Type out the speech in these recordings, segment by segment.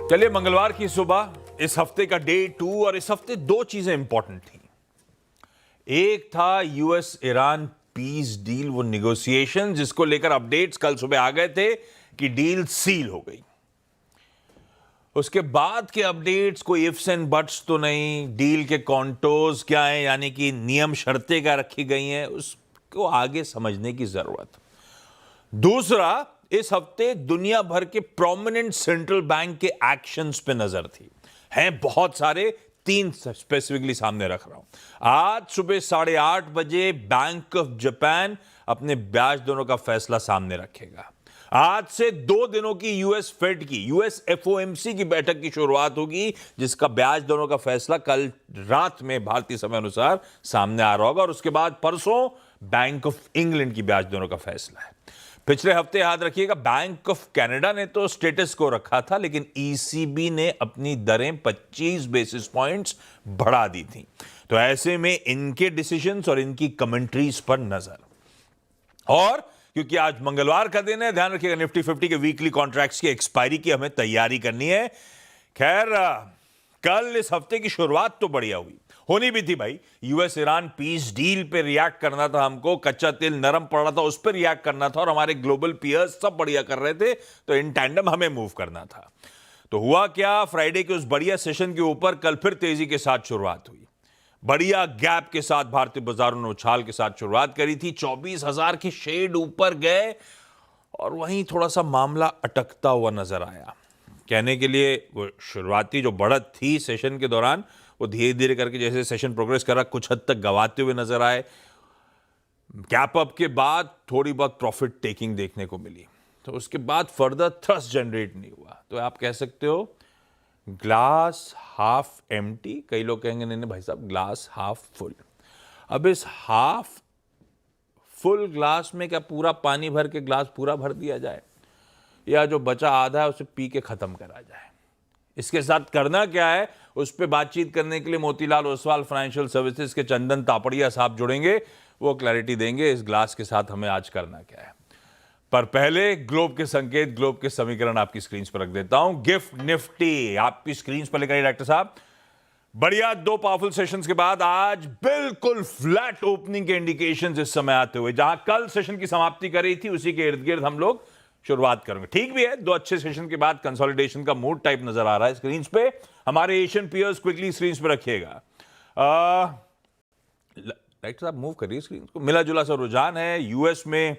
चलिए, मंगलवार की सुबह इस हफ्ते का डे 2 और इस हफ्ते दो चीजें इंपॉर्टेंट थी। एक था यूएस ईरान पीस डील, वो निगोशिएशन जिसको लेकर अपडेट्स कल सुबह आ गए थे कि डील सील हो गई। उसके बाद के अपडेट्स कोई इफ्स एंड बट्स तो नहीं, डील के कॉन्टोर्स क्या हैं, यानी कि नियम शर्तें क्या रखी गई हैं, उसको आगे समझने की जरूरत। दूसरा, इस हफ्ते दुनिया भर के प्रोमिनेंट सेंट्रल बैंक के एक्शंस पे नजर थी। हैं बहुत सारे, तीन स्पेसिफिकली सामने रख रहा हूं। आज सुबह 8:30 बजे बैंक ऑफ जापान अपने ब्याज दरों का फैसला सामने रखेगा। आज से 2 दिनों की यूएस फेड की, यूएस एफओएमसी की बैठक की शुरुआत होगी, जिसका ब्याज दरों का फैसला कल रात में भारतीय समय अनुसार सामने आ रहा होगा। और उसके बाद परसों बैंक ऑफ इंग्लैंड की ब्याज दरों का फैसला है। पिछले हफ्ते याद रखिएगा, बैंक ऑफ कनाडा ने तो स्टेटस को रखा था, लेकिन ईसीबी ने अपनी दरें 25 बेसिस पॉइंट्स बढ़ा दी थी। तो ऐसे में इनके डिसीजंस और इनकी कमेंट्रीज पर नजर। और क्योंकि आज मंगलवार का दिन है, ध्यान रखिएगा, निफ्टी 50 के वीकली कॉन्ट्रैक्ट्स की एक्सपायरी की हमें तैयारी करनी है। खैर, कल इस हफ्ते की शुरुआत तो बढ़िया हुई, होनी भी थी भाई। यूएस ईरान पीस डील पे रिएक्ट करना था हमको, कच्चा तेल नरम पड़ रहा था, उस पर रिएक्ट करना था, और हमारे ग्लोबल पीयर्स सब बढ़िया कर रहे थे, तो इन टैंडम हमें मूव करना था। तो हुआ क्या, फ्राइडे के उस बढ़िया सेशन के ऊपर कल फिर तेजी के साथ शुरुआत हुई। बढ़िया गैप के साथ भारतीय बाजारों ने उछाल के साथ शुरुआत करी थी, 24,000 की शेड ऊपर गए, और वहीं थोड़ा सा मामला अटकता हुआ नजर आया। कहने के लिए वो शुरुआती जो बढ़त थी सेशन के दौरान, वो धीरे धीरे करके जैसे सेशन प्रोग्रेस करा, कुछ हद तक गवाते हुए नजर आए। गैप अप के बाद थोड़ी बहुत प्रॉफिट टेकिंग देखने को मिली, तो उसके बाद फर्दर थ्रस्ट जनरेट नहीं हुआ। तो आप कह सकते हो ग्लास हाफ एम्प्टी, कई लोग कहेंगे नहीं नहीं भाई साहब, ग्लास हाफ फुल। अब इस हाफ फुल ग्लास में क्या पूरा पानी भर के ग्लास पूरा भर दिया जाए, या जो बचा आधा है उसे पी के खत्म करा जाए? इसके साथ करना क्या है, उस पर बातचीत करने के लिए मोतीलाल ओसवाल फाइनेंशियल सर्विसेज के चंदन तापड़िया साहब जुड़ेंगे, वो क्लैरिटी देंगे इस ग्लास के साथ हमें आज करना क्या है। पर पहले ग्लोब के संकेत, ग्लोब के समीकरण आपकी स्क्रीन पर रख देता हूं। गिफ्ट निफ्टी आपकी स्क्रीन पर लेकर डायरेक्टर साहब, बढ़िया 2 पावरफुल सेशंस के बाद आज बिल्कुल फ्लैट ओपनिंग के इंडिकेशंस इस समय आते हुए, जहां कल सेशन की समाप्ति करी थी उसी के इर्द गिर्द हम लोग शुरुआत करेंगे। ठीक भी है, 2 अच्छे सेशन के बाद कंसोलिडेशन का मूड टाइप नजर आ रहा है स्क्रीन पे। हमारे एशियन पीयर्स क्विकली स्क्रीन पे रखिएगा। राइट साहब, मूव करिए स्क्रीन को। मिला जुला सा रुझान है यूएस में।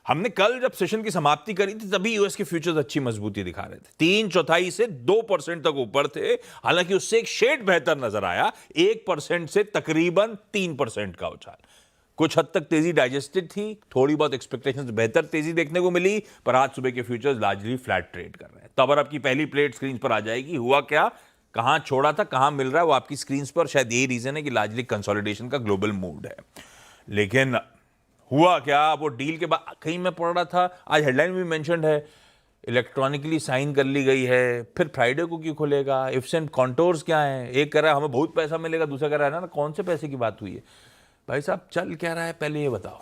हमने कल जब सेशन की समाप्ति करी थी तभी यूएस के फ्यूचर्स अच्छी मजबूती दिखा रहे थे, 3/4 से 2% तक ऊपर थे। हालांकि उससे एक शेड बेहतर नजर आया, 1% से तकरीबन 3% का उछाल। कुछ हद तक तेजी डाइजेस्टेड थी, थोड़ी बहुत एक्सपेक्टेशंस बेहतर तेजी देखने को मिली, पर आज सुबह के फ्यूचर्स लार्जली फ्लैट ट्रेड कर रहे हैं। तब आपकी पहली प्लेट स्क्रीन पर आ जाएगी। हुआ क्या, कहां छोड़ा था कहां मिल रहा है, वो आपकी स्क्रीन पर। शायद यही रीजन है कि लार्जली कंसोलिडेशन का ग्लोबल मूड है। लेकिन हुआ क्या, वो डील के बाद कहीं मैं पढ़ रहा था, आज हेडलाइन भी मेंशन्ड है, इलेक्ट्रॉनिकली साइन कर ली गई है। फिर फ्राइडे को क्यों खुलेगा, इफ्स एंड कॉन्टोर्स क्या है? एक कह रहा है हमें बहुत पैसा मिलेगा, दूसरा कह रहा है ना कौन से पैसे की बात हुई है? भाई साहब चल क्या रहा है पहले ये बताओ।